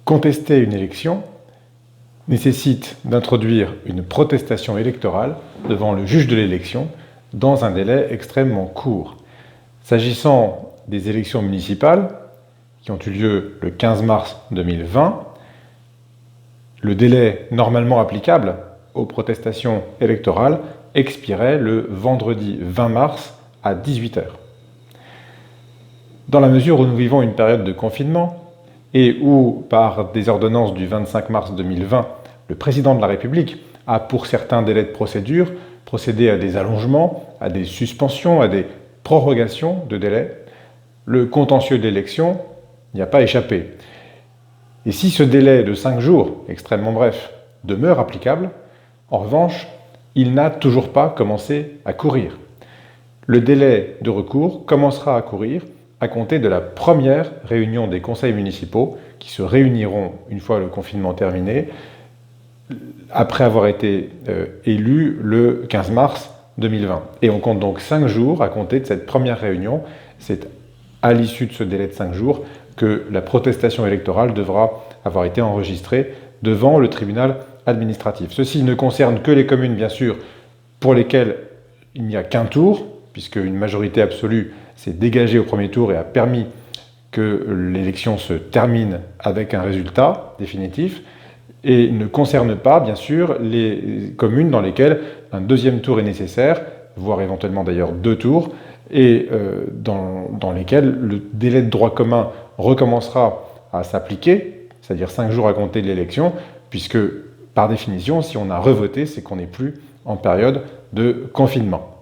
Contester une élection nécessite d'introduire une protestation électorale devant le juge de l'élection dans un délai extrêmement court. S'agissant des élections municipales qui ont eu lieu le 15 mars 2020, le délai normalement applicable aux protestations électorales expirait le vendredi 20 mars à 18 h. Dans la mesure où nous vivons une période de confinement et où, par des ordonnances du 25 mars 2020, le président de la République a, pour certains délais de procédure, procédé à des allongements, à des suspensions, à des prorogations de délais, le contentieux de l'élection n'y a pas échappé. Et si ce délai de 5 jours, extrêmement bref, demeure applicable, en revanche, il n'a toujours pas commencé à courir. Le délai de recours commencera à courir à compter de la première réunion des conseils municipaux qui se réuniront une fois le confinement terminé, après avoir été élus le 15 mars 2020. Et on compte donc 5 jours à compter de cette première réunion. C'est à l'issue de ce délai de 5 jours que la protestation électorale devra avoir été enregistrée devant le tribunal administratif. Ceci ne concerne que les communes, bien sûr, pour lesquelles il n'y a qu'un tour, puisque une majorité absolue s'est dégagée au premier tour et a permis que l'élection se termine avec un résultat définitif, et ne concerne pas, bien sûr, les communes dans lesquelles un deuxième tour est nécessaire, voire éventuellement d'ailleurs 2 tours, et dans lesquelles le délai de droit commun recommencera à s'appliquer, c'est-à-dire 5 jours à compter de l'élection, puisque, par définition, si on a revoté, c'est qu'on n'est plus en période de confinement.